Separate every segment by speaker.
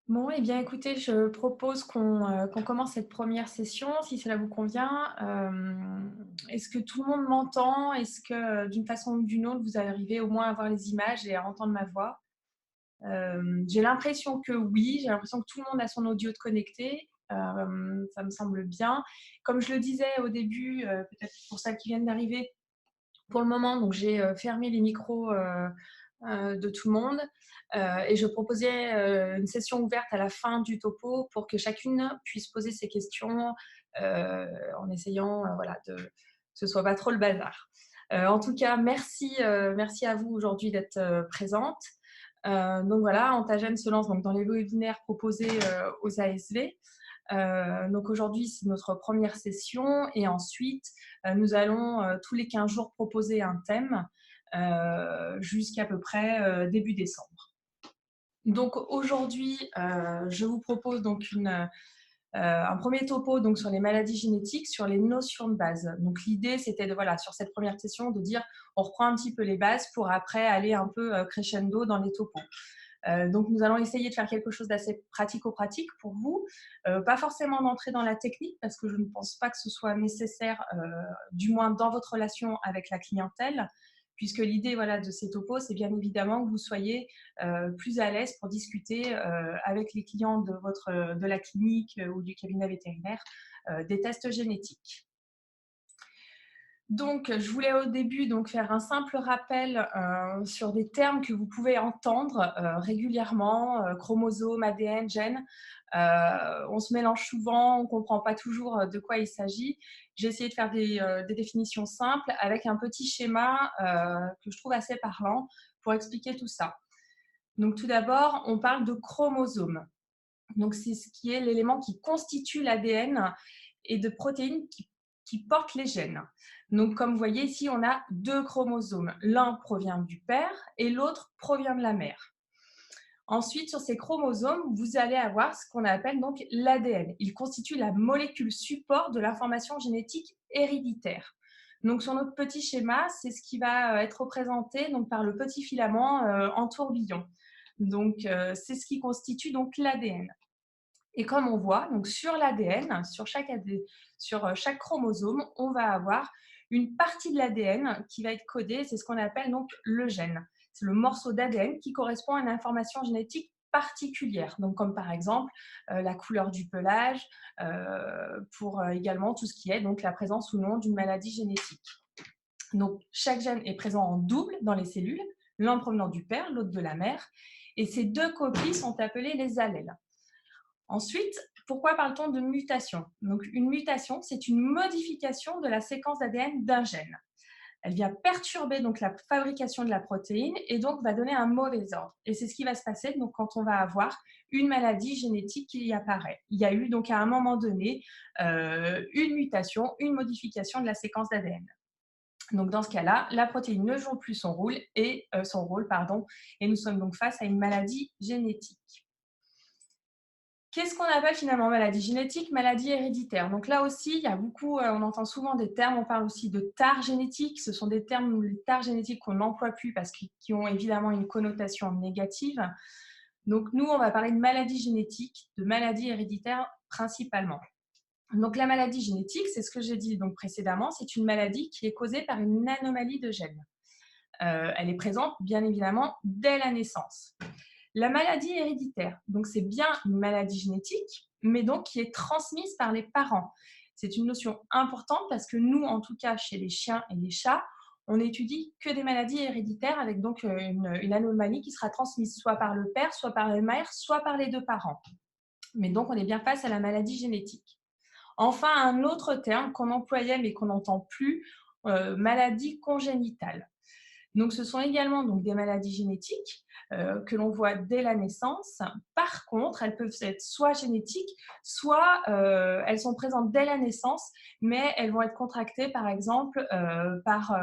Speaker 1: Bon, eh bien, écoutez, je propose qu'on commence cette première session, si cela vous convient. Est-ce que tout le monde m'entend? Est-ce que, d'une façon ou d'une autre, vous arrivez au moins à voir les images et à entendre ma voix? J'ai l'impression que oui, j'ai l'impression que tout le monde a son audio de connecté. Ça me semble bien. Comme je le disais au début, peut-être pour celles qui viennent d'arriver, pour le moment, donc j'ai fermé les micros de tout le monde et je proposais une session ouverte à la fin du topo pour que chacune puisse poser ses questions en essayant voilà, que ce soit pas trop le bazar. En tout cas, merci à vous aujourd'hui d'être présente. Donc voilà, Antagène se lance donc dans les webinaires proposés aux ASV. Donc aujourd'hui, c'est notre première session et ensuite, nous allons tous les 15 jours proposer un thème jusqu'à peu près début décembre. Donc aujourd'hui, je vous propose donc un premier topo donc, sur les maladies génétiques, sur les notions de base. Donc l'idée, c'était de, voilà, sur cette première session, de dire on reprend un petit peu les bases pour après aller un peu crescendo dans les topos. Donc nous allons essayer de faire quelque chose d'assez pratico-pratique pour vous, pas forcément d'entrer dans la technique parce que je ne pense pas que ce soit nécessaire, du moins dans votre relation avec la clientèle, puisque l'idée voilà, de ces topos, c'est bien évidemment que vous soyez plus à l'aise pour discuter avec les clients de la clinique ou du cabinet vétérinaire des tests génétiques. Donc, je voulais au début donc, faire un simple rappel sur des termes que vous pouvez entendre régulièrement, chromosome, ADN, gènes. On se mélange souvent, on ne comprend pas toujours de quoi il s'agit. J'ai essayé de faire des définitions simples avec un petit schéma que je trouve assez parlant pour expliquer tout ça. Donc, tout d'abord, on parle de chromosome. Donc, c'est ce qui est l'élément qui constitue l'ADN et de protéines qui portent les gènes. Donc, comme vous voyez ici, on a deux chromosomes. L'un provient du père et l'autre provient de la mère. Ensuite, sur ces chromosomes, vous allez avoir ce qu'on appelle donc l'ADN. Il constitue la molécule support de l'information génétique héréditaire. Donc, sur notre petit schéma, c'est ce qui va être représenté donc, par le petit filament en tourbillon. Donc, c'est ce qui constitue donc l'ADN. Et comme on voit, donc sur l'ADN, sur chaque chromosome, on va avoir une partie de l'ADN qui va être codée, c'est ce qu'on appelle donc le gène. C'est le morceau d'ADN qui correspond à une information génétique particulière, donc comme par exemple la couleur du pelage, pour également tout ce qui est donc la présence ou non d'une maladie génétique. Donc chaque gène est présent en double dans les cellules, l'un provenant du père, l'autre de la mère, et ces deux copies sont appelées les allèles. Ensuite, pourquoi parle-t-on de mutation? Donc, une mutation, c'est une modification de la séquence d'ADN d'un gène. Elle vient perturber donc la fabrication de la protéine et donc va donner un mauvais ordre. Et c'est ce qui va se passer donc, quand on va avoir une maladie génétique qui apparaît. Il y a eu donc à un moment donné une mutation, une modification de la séquence d'ADN. Donc dans ce cas-là, la protéine ne joue plus son rôle, et nous sommes donc face à une maladie génétique. Qu'est-ce qu'on appelle finalement maladie génétique? Maladie héréditaire. Donc là aussi, il y a beaucoup, on entend souvent des termes, on parle aussi de tares génétiques. Ce sont des termes, les tares génétiques qu'on n'emploie plus parce qu'ils ont évidemment une connotation négative. Donc nous, on va parler de maladie génétique, de maladie héréditaire principalement. Donc la maladie génétique, c'est ce que j'ai dit donc précédemment, c'est une maladie qui est causée par une anomalie de gènes. Elle est présente bien évidemment dès la naissance. La maladie héréditaire, donc c'est bien une maladie génétique, mais donc qui est transmise par les parents. C'est une notion importante parce que nous, en tout cas chez les chiens et les chats, on n'étudie que des maladies héréditaires avec donc une anomalie qui sera transmise soit par le père, soit par la mère, soit par les deux parents. Mais donc on est bien face à la maladie génétique. Enfin, un autre terme qu'on employait mais qu'on n'entend plus, maladie congénitale. Donc, ce sont également donc, des maladies génétiques que l'on voit dès la naissance. Par contre, elles peuvent être soit génétiques, soit elles sont présentes dès la naissance, mais elles vont être contractées, par exemple, par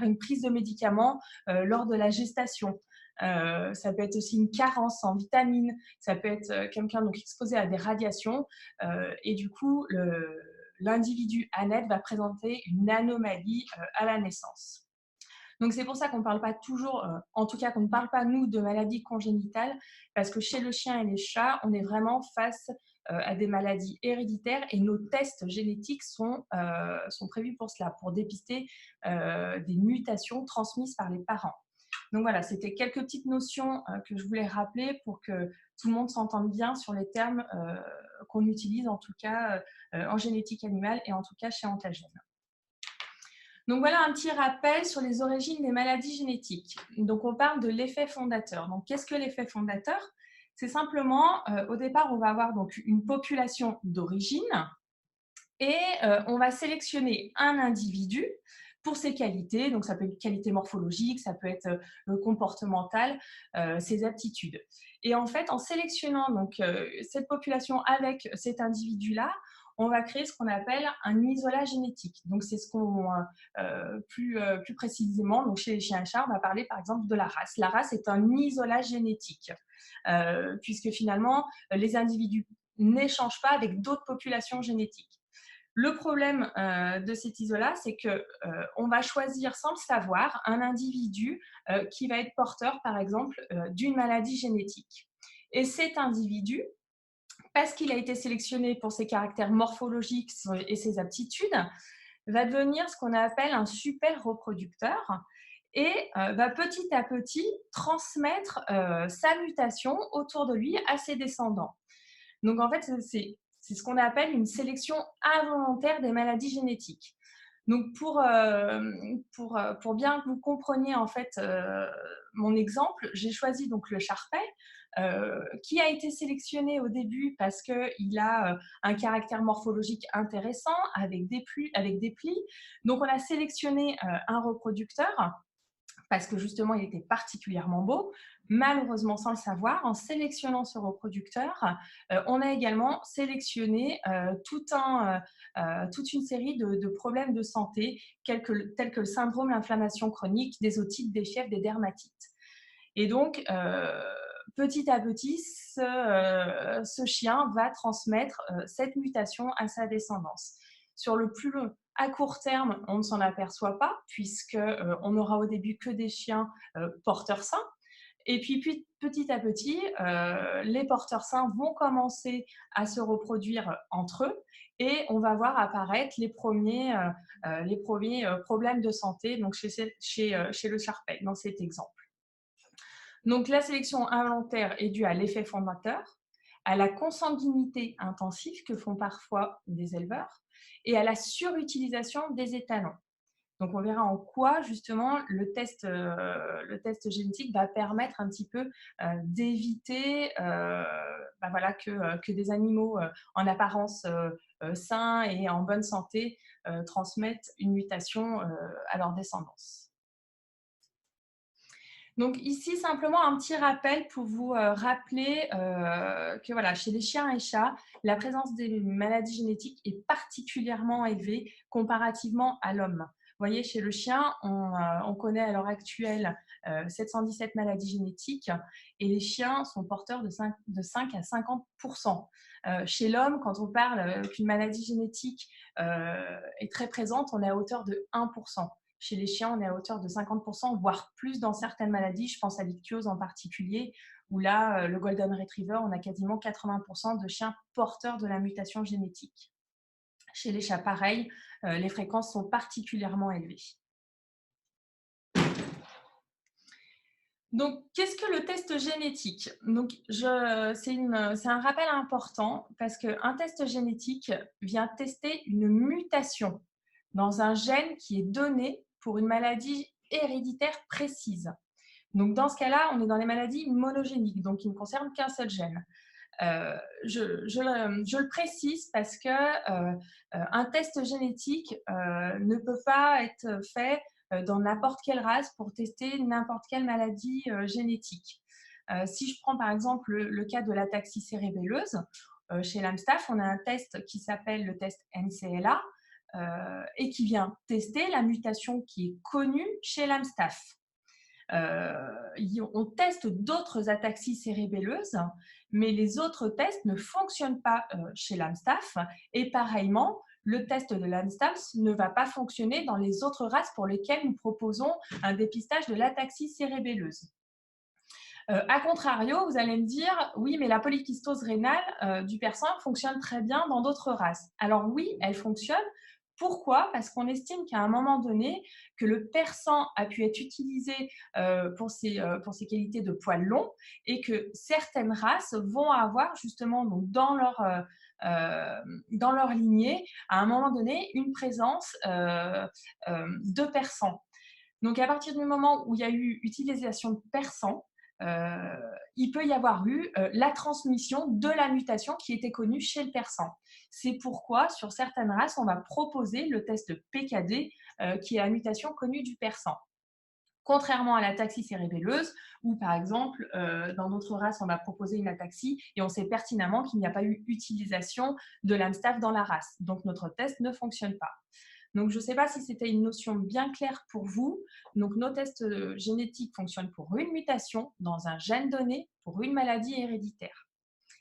Speaker 1: une prise de médicaments lors de la gestation. Ça peut être aussi une carence en vitamines, ça peut être quelqu'un donc exposé à des radiations, et du coup, l'individu à naître va présenter une anomalie à la naissance. Donc, c'est pour ça qu'on ne parle pas toujours, en tout cas qu'on ne parle pas, nous, de maladies congénitales, parce que chez le chien et les chats, on est vraiment face à des maladies héréditaires et nos tests génétiques sont prévus pour cela, pour dépister des mutations transmises par les parents. Donc voilà, c'était quelques petites notions que je voulais rappeler pour que tout le monde s'entende bien sur les termes qu'on utilise, en tout cas en génétique animale et en tout cas chez Antagène. Donc voilà un petit rappel sur les origines des maladies génétiques. Donc on parle de l'effet fondateur. Donc qu'est-ce que l'effet fondateur? C'est simplement, au départ, on va avoir donc une population d'origine et on va sélectionner un individu pour ses qualités. Donc ça peut être qualité morphologique, ça peut être comportementale, ses aptitudes. Et en fait, en sélectionnant donc cette population avec cet individu-là, on va créer ce qu'on appelle un isolat génétique. Donc, c'est ce qu'on, plus précisément, donc chez les chiens et chats, on va parler par exemple de la race. La race est un isolat génétique, puisque finalement, les individus n'échangent pas avec d'autres populations génétiques. Le problème de cet isolat, c'est qu'on va choisir sans le savoir un individu qui va être porteur, par exemple, d'une maladie génétique. Et cet individu, parce qu'il a été sélectionné pour ses caractères morphologiques et ses aptitudes, va devenir ce qu'on appelle un super reproducteur et va petit à petit transmettre sa mutation autour de lui à ses descendants. Donc en fait, c'est ce qu'on appelle une sélection involontaire des maladies génétiques. Donc pour bien que vous compreniez en fait mon exemple, j'ai choisi donc le Charpey qui a été sélectionné au début parce qu'il a un caractère morphologique intéressant avec des plis. Donc on a sélectionné un reproducteur parce que justement il était particulièrement beau. Malheureusement, sans le savoir, en sélectionnant ce reproducteur, on a également sélectionné toute une série de problèmes de santé tels que le syndrome d'inflammation chronique, des otites, des fièvres, des dermatites. Et donc, petit à petit, ce chien va transmettre cette mutation à sa descendance. Sur le plus long, à court terme, on ne s'en aperçoit pas puisqu'on n'aura au début que des chiens porteurs sains. Et puis petit à petit, les porteurs sains vont commencer à se reproduire entre eux et on va voir apparaître les premiers problèmes de santé donc chez le Charpey, dans cet exemple. Donc la sélection involontaire est due à l'effet fondateur, à la consanguinité intensive que font parfois des éleveurs et à la surutilisation des étalons. Donc on verra en quoi justement le test génétique va permettre un petit peu d'éviter que des animaux en apparence sains et en bonne santé transmettent une mutation à leur descendance. Donc ici, simplement un petit rappel pour vous rappeler que voilà, chez les chiens et chats, la présence des maladies génétiques est particulièrement élevée comparativement à l'homme. Vous voyez, chez le chien, on connaît à l'heure actuelle 717 maladies génétiques et les chiens sont porteurs de 5 à 50%. Chez l'homme, quand on parle qu'une maladie génétique est très présente, on est à hauteur de 1%. Chez les chiens, on est à hauteur de 50%, voire plus dans certaines maladies. Je pense à l'ictiose en particulier, où là, le Golden Retriever, on a quasiment 80% de chiens porteurs de la mutation génétique. Chez les chats, pareil, les fréquences sont particulièrement élevées. Donc, qu'est-ce que le test génétique? Donc, c'est un rappel important parce qu'un test génétique vient tester une mutation dans un gène qui est donné pour une maladie héréditaire précise. Donc, dans ce cas-là, on est dans les maladies monogéniques, donc qui ne concernent qu'un seul gène. Je le précise parce qu'un test génétique ne peut pas être fait dans n'importe quelle race pour tester n'importe quelle maladie génétique. Si je prends par exemple le cas de l'ataxie cérébelleuse, chez l'Amstaff, on a un test qui s'appelle le test NCLA et qui vient tester la mutation qui est connue chez l'Amstaff. On teste d'autres ataxies cérébelleuses, mais les autres tests ne fonctionnent pas chez l'Amstaff. Et pareillement, le test de l'ANSTAPS ne va pas fonctionner dans les autres races pour lesquelles nous proposons un dépistage de l'ataxie cérébelleuse. A contrario, vous allez me dire, oui, mais la polykystose rénale du persan fonctionne très bien dans d'autres races. Alors oui, elle fonctionne. Pourquoi? Parce qu'on estime qu'à un moment donné, que le persan a pu être utilisé pour ses qualités de poil long et que certaines races vont avoir justement donc, dans leur lignée, à un moment donné, une présence de persan. Donc, à partir du moment où il y a eu utilisation de persan, euh, il peut y avoir eu la transmission de la mutation qui était connue chez le persan. C'est pourquoi, sur certaines races, on va proposer le test PKD, qui est la mutation connue du persan. Contrairement à l'ataxie cérébelleuse, où par exemple, dans d'autres races, on va proposer une ataxie et on sait pertinemment qu'il n'y a pas eu utilisation de l'AMSTAF dans la race. Donc, notre test ne fonctionne pas. Donc, je ne sais pas si c'était une notion bien claire pour vous. Donc, nos tests génétiques fonctionnent pour une mutation dans un gène donné, pour une maladie héréditaire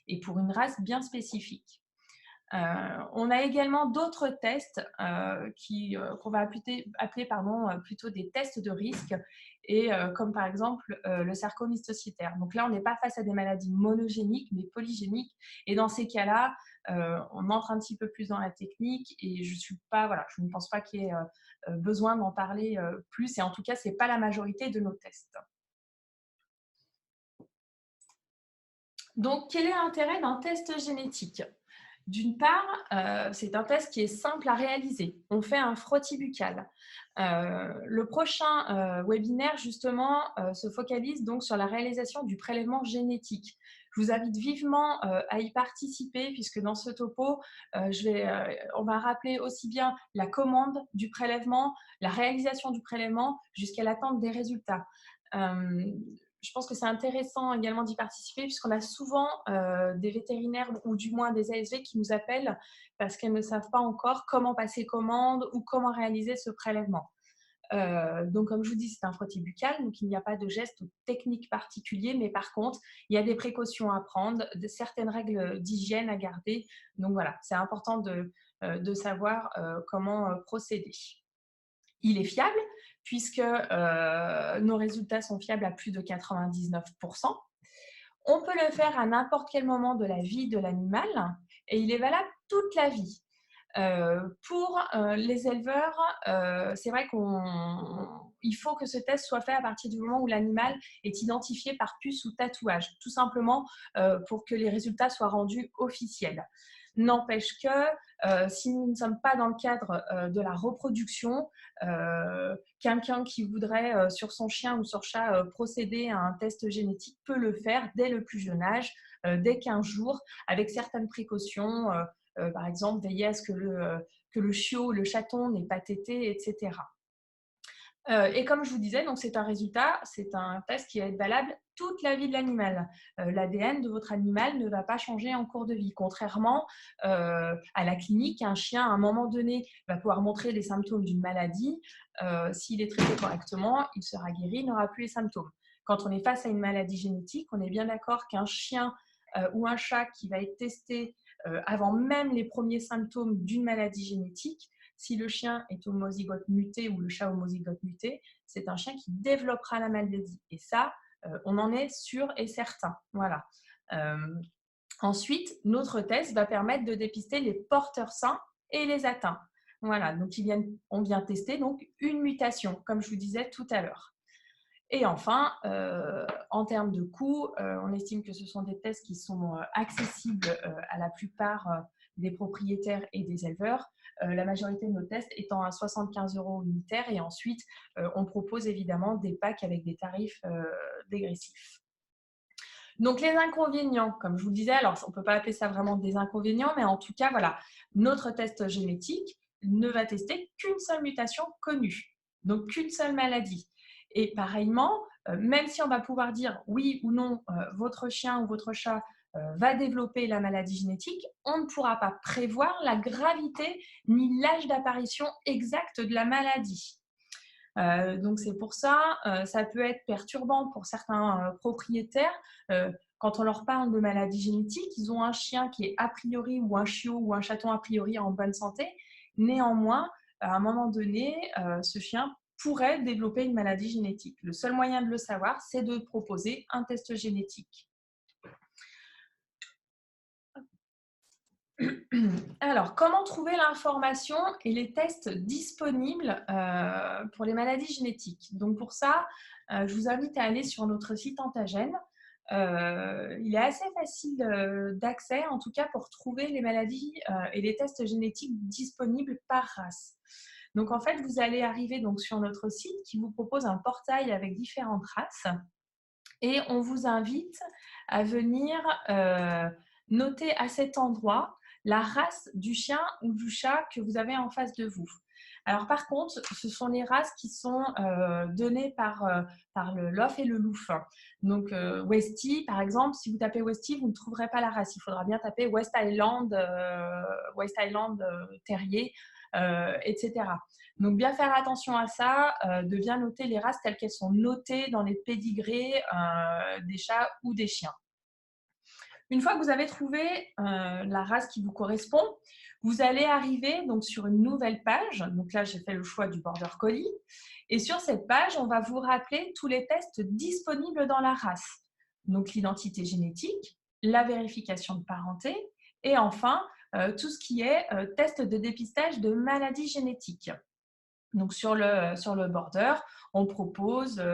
Speaker 1: et pour une race bien spécifique. On a également d'autres tests qu'on va appeler plutôt des tests de risque, et comme par exemple le sarcome histiocytaire. Donc là, on n'est pas face à des maladies monogéniques, mais polygéniques. Et dans ces cas-là, on entre un petit peu plus dans la technique et je ne pense pas qu'il y ait besoin d'en parler plus. Et en tout cas, ce n'est pas la majorité de nos tests. Donc, quel est l'intérêt d'un test génétique ? D'une part, c'est un test qui est simple à réaliser. On fait un frottis buccal. Le prochain webinaire, justement, se focalise donc sur la réalisation du prélèvement génétique. Je vous invite vivement à y participer, puisque dans ce topo, on va rappeler aussi bien la commande du prélèvement, la réalisation du prélèvement, jusqu'à l'attente des résultats. Je pense que c'est intéressant également d'y participer puisqu'on a souvent des vétérinaires ou du moins des ASV qui nous appellent parce qu'elles ne savent pas encore comment passer commande ou comment réaliser ce prélèvement. Donc, comme je vous dis, c'est un frottis buccal, donc il n'y a pas de geste technique particulier, mais par contre, il y a des précautions à prendre, certaines règles d'hygiène à garder. Donc voilà, c'est important de savoir comment procéder. Il est fiable puisque nos résultats sont fiables à plus de 99%. On peut le faire à n'importe quel moment de la vie de l'animal et il est valable toute la vie. Pour les éleveurs, c'est vrai qu'il faut que ce test soit fait à partir du moment où l'animal est identifié par puce ou tatouage, tout simplement pour que les résultats soient rendus officiels. N'empêche que si nous ne sommes pas dans le cadre de la reproduction, quelqu'un qui voudrait sur son chien ou son chat procéder à un test génétique peut le faire dès le plus jeune âge, dès 15 jours, avec certaines précautions, par exemple veiller à ce que le chiot, le chaton n'ait pas tété, etc. Et comme je vous disais, donc c'est un test qui va être valable toute la vie de l'animal. L'ADN de votre animal ne va pas changer en cours de vie. Contrairement à la clinique, un chien, à un moment donné, va pouvoir montrer les symptômes d'une maladie. S'il est traité correctement, il sera guéri, il n'aura plus les symptômes. Quand on est face à une maladie génétique, on est bien d'accord qu'un chien ou un chat qui va être testé avant même les premiers symptômes d'une maladie génétique, si le chien est homozygote muté ou le chat homozygote muté, c'est un chien qui développera la maladie. Et ça, on en est sûr et certain. Voilà. Ensuite, notre test va permettre de dépister les porteurs sains et les atteints. Voilà, donc on vient tester donc une mutation, comme je vous disais tout à l'heure. Et enfin, en termes de coûts, on estime que ce sont des tests qui sont accessibles à la plupart des propriétaires et des éleveurs. La majorité de nos tests étant à 75 € unitaires et ensuite, on propose évidemment des packs avec des tarifs dégressifs. Donc, les inconvénients, comme je vous le disais, alors on ne peut pas appeler ça vraiment des inconvénients, mais en tout cas, voilà, notre test génétique ne va tester qu'une seule mutation connue, donc qu'une seule maladie. Et pareillement, même si on va pouvoir dire oui ou non, votre chien ou votre chat va développer la maladie génétique, on ne pourra pas prévoir la gravité ni l'âge d'apparition exact de la maladie. Donc c'est pour ça, ça peut être perturbant pour certains propriétaires. Quand on leur parle de maladie génétique, ils ont un chien qui est a priori ou un chiot ou un chaton a priori en bonne santé Néanmoins, à un moment donné, ce chien pourrait développer une maladie génétique. Le seul moyen de le savoir, c'est de proposer un test génétique. Alors, comment trouver l'information et les tests disponibles pour les maladies génétiques? Donc pour ça, je vous invite à aller sur notre site Antagène. Il est assez facile d'accès, en tout cas pour trouver les maladies et les tests génétiques disponibles par race. Donc en fait, vous allez arriver donc, sur notre site qui vous propose un portail avec différentes races et on vous invite à venir noter à cet endroit la race du chien ou du chat que vous avez en face de vous. Alors par contre, ce sont les races qui sont données par le LOF et le LOUF. Donc Westie, par exemple, si vous tapez Westie, vous ne trouverez pas la race. Il faudra bien taper West Highland Terrier, etc. Donc bien faire attention à ça, de bien noter les races telles qu'elles sont notées dans les pédigrés des chats ou des chiens. Une fois que vous avez trouvé la race qui vous correspond, vous allez arriver donc sur une nouvelle page. Donc là, j'ai fait le choix du Border Collie. Et sur cette page, on va vous rappeler tous les tests disponibles dans la race. Donc l'identité génétique, la vérification de parenté et enfin tout ce qui est test de dépistage de maladies génétiques. Donc sur le Border, on propose 1,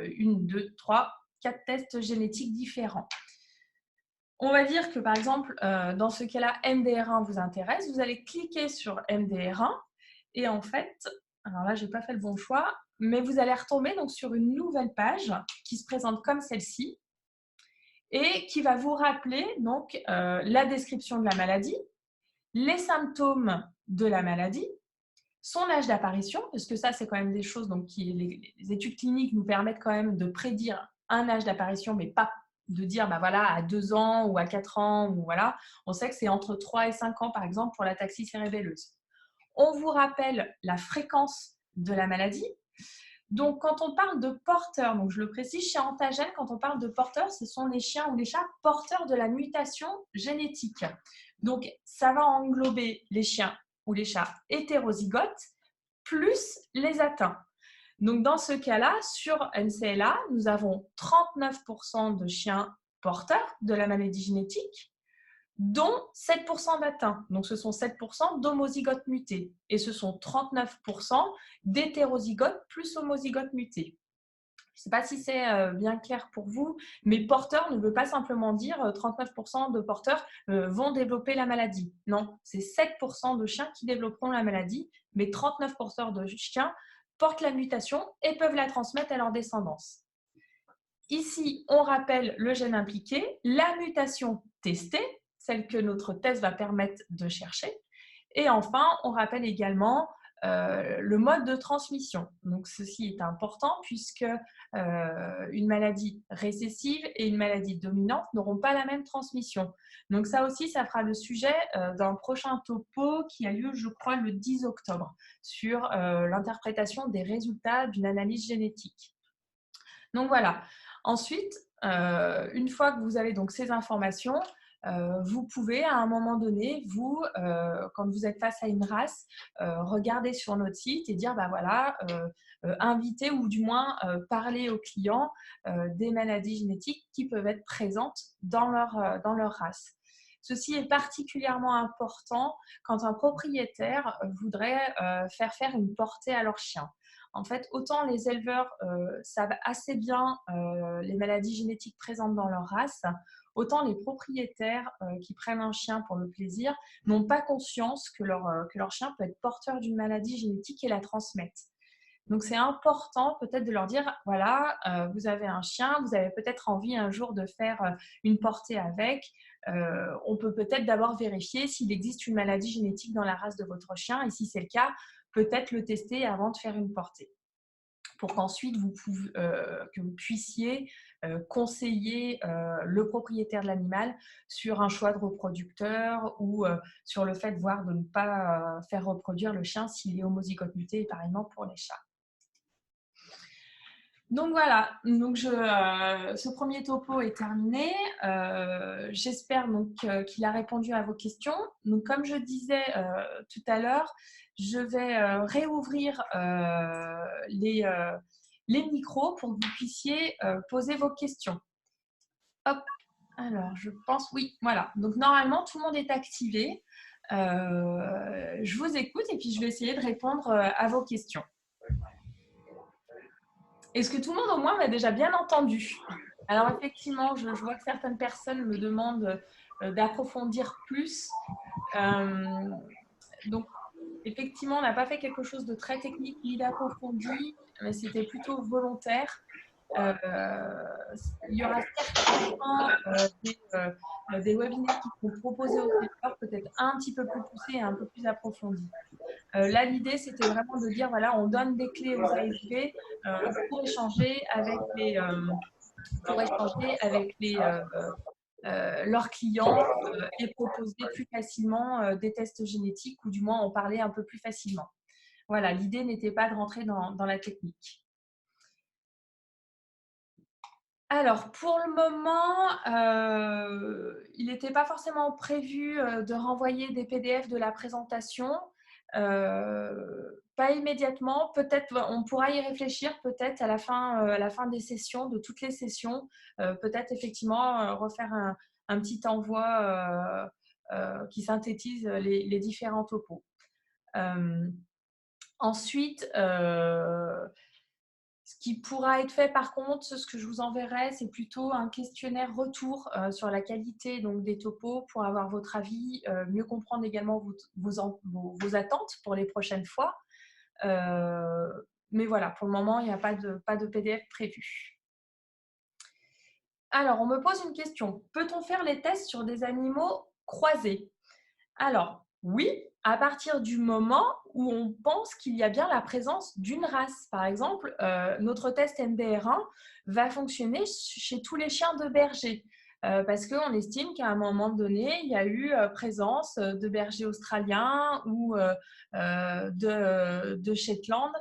Speaker 1: 2, 3, 4 tests génétiques différents. On va dire que par exemple, dans ce cas-là, MDR1 vous intéresse, vous allez cliquer sur MDR1 et en fait, alors là, je n'ai pas fait le bon choix, mais vous allez retomber donc, sur une nouvelle page qui se présente comme celle-ci et qui va vous rappeler donc, la description de la maladie, les symptômes de la maladie, son âge d'apparition, parce que ça, c'est quand même des choses donc, les études cliniques nous permettent quand même de prédire un âge d'apparition, mais pas de dire bah voilà, à 2 ans ou à 4 ans, ou voilà. On sait que c'est entre 3 et 5 ans, par exemple, pour l'ataxie cérébelleuse. On vous rappelle la fréquence de la maladie. Donc, quand on parle de porteurs, donc je le précise, chez Antagène, quand on parle de porteurs, ce sont les chiens ou les chats porteurs de la mutation génétique. Donc, ça va englober les chiens ou les chats hétérozygotes plus les atteints. Donc, dans ce cas-là, sur NCLA, nous avons 39% de chiens porteurs de la maladie génétique, dont 7% d'atteints. Donc, ce sont 7% d'homozygotes mutés. Et ce sont 39% d'hétérozygotes plus homozygotes mutés. Je ne sais pas si c'est bien clair pour vous, mais porteur ne veut pas simplement dire 39% de porteurs vont développer la maladie. Non, c'est 7% de chiens qui développeront la maladie, mais 39% de chiens portent la mutation et peuvent la transmettre à leur descendance. Ici, on rappelle le gène impliqué, la mutation testée, celle que notre test va permettre de chercher. Et enfin, on rappelle également le mode de transmission. Donc, ceci est important puisque une maladie récessive et une maladie dominante n'auront pas la même transmission. Donc, ça aussi, ça fera le sujet d'un prochain topo qui a lieu, je crois, le 10 octobre sur l'interprétation des résultats d'une analyse génétique. Donc, voilà. Ensuite, une fois que vous avez donc ces informations, vous pouvez à un moment donné, quand vous êtes face à une race, regarder sur notre site et dire, bah voilà, inviter ou du moins parler aux clients des maladies génétiques qui peuvent être présentes dans leur race. Ceci est particulièrement important quand un propriétaire voudrait faire une portée à leur chien. En fait, autant les éleveurs savent assez bien les maladies génétiques présentes dans leur race, autant les propriétaires qui prennent un chien pour le plaisir n'ont pas conscience que leur chien peut être porteur d'une maladie génétique et la transmettre. Donc, c'est important peut-être de leur dire, voilà, vous avez un chien, vous avez peut-être envie un jour de faire une portée avec. On peut peut-être d'abord vérifier s'il existe une maladie génétique dans la race de votre chien et si c'est le cas, peut-être le tester avant de faire une portée pour qu'ensuite que vous puissiez conseiller le propriétaire de l'animal sur un choix de reproducteur ou sur le fait de voir de ne pas faire reproduire le chien s'il est homozygote muté, pareillement pour les chats. Donc voilà, donc ce premier topo est terminé. J'espère donc qu'il a répondu à vos questions. Donc comme je disais tout à l'heure, je vais réouvrir les micros pour que vous puissiez poser vos questions. Hop, alors je pense, oui, voilà. Donc normalement, tout le monde est activé. Je vous écoute et puis je vais essayer de répondre à vos questions. Est-ce que tout le monde au moins m'a déjà bien entendu? Alors effectivement, je vois que certaines personnes me demandent d'approfondir plus. Donc effectivement, on n'a pas fait quelque chose de très technique ni d'approfondi, mais c'était plutôt volontaire. Il y aura certainement des webinaires qui seront proposés au secteur, peut-être un petit peu plus poussés et un peu plus approfondis. Là, l'idée, c'était vraiment de dire, voilà, on donne des clés aux ASV pour échanger avec leurs clients et proposer plus facilement des tests génétiques ou du moins en parler un peu plus facilement. Voilà, l'idée n'était pas de rentrer dans la technique. Alors, pour le moment, il n'était pas forcément prévu de renvoyer des PDF de la présentation. Pas immédiatement. Peut-être, on pourra y réfléchir peut-être à la fin des sessions, de toutes les sessions. Peut-être effectivement refaire un petit envoi qui synthétise les différents topos. Ensuite, ce qui pourra être fait par contre, ce que je vous enverrai, c'est plutôt un questionnaire retour sur la qualité donc, des topos pour avoir votre avis, mieux comprendre également vos attentes pour les prochaines fois. Mais voilà, pour le moment, il n'y a pas de PDF prévu. Alors, on me pose une question. Peut-on faire les tests sur des animaux croisés? Alors, oui, à partir du moment où on pense qu'il y a bien la présence d'une race. Par exemple, notre test NBR1 va fonctionner chez tous les chiens de berger parce qu'on estime qu'à un moment donné, il y a eu présence de bergers australiens ou de Shetland.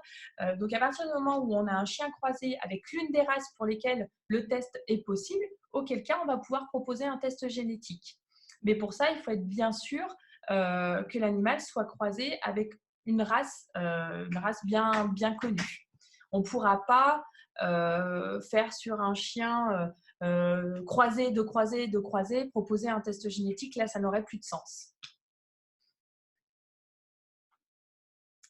Speaker 1: Donc, à partir du moment où on a un chien croisé avec l'une des races pour lesquelles le test est possible, auquel cas on va pouvoir proposer un test génétique. Mais pour ça, il faut être bien sûr que l'animal soit croisé avec une race bien connue. On ne pourra pas faire sur un chien croisé, proposer un test génétique. Là, ça n'aurait plus de sens.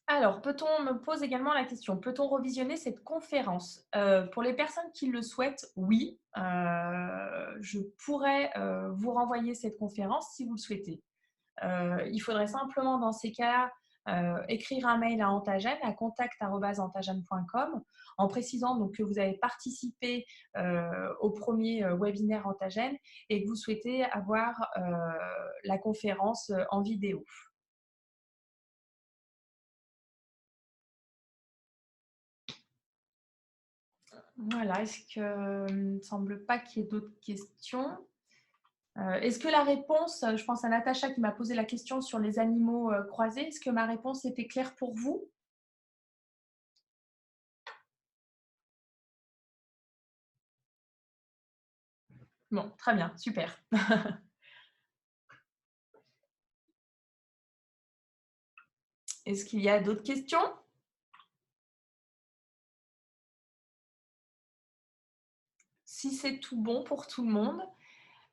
Speaker 1: Alors, on me pose également la question, peut-on revisionner cette conférence? Pour les personnes qui le souhaitent, oui. Je pourrais vous renvoyer cette conférence si vous le souhaitez. Il faudrait simplement, dans ces cas, écrire un mail à Antagène, à contact@antagène.com, en précisant donc, que vous avez participé au premier webinaire Antagène et que vous souhaitez avoir la conférence en vidéo. Voilà, il ne semble pas qu'il y ait d'autres questions. Est-ce que la réponse, je pense à Natacha qui m'a posé la question sur les animaux croisés, est-ce que ma réponse était claire pour vous? Bon, très bien, super. Est-ce qu'il y a d'autres questions? Si c'est tout bon pour tout le monde,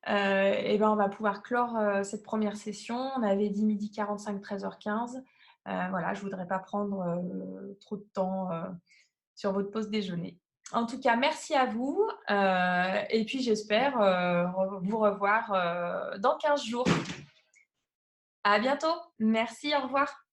Speaker 1: et ben, on va pouvoir clore cette première session. On avait dit 12h45, 13h15. Voilà, je ne voudrais pas prendre trop de temps sur votre pause déjeuner. En tout cas, merci à vous et puis j'espère vous revoir dans 15 jours. À bientôt. Merci, au revoir.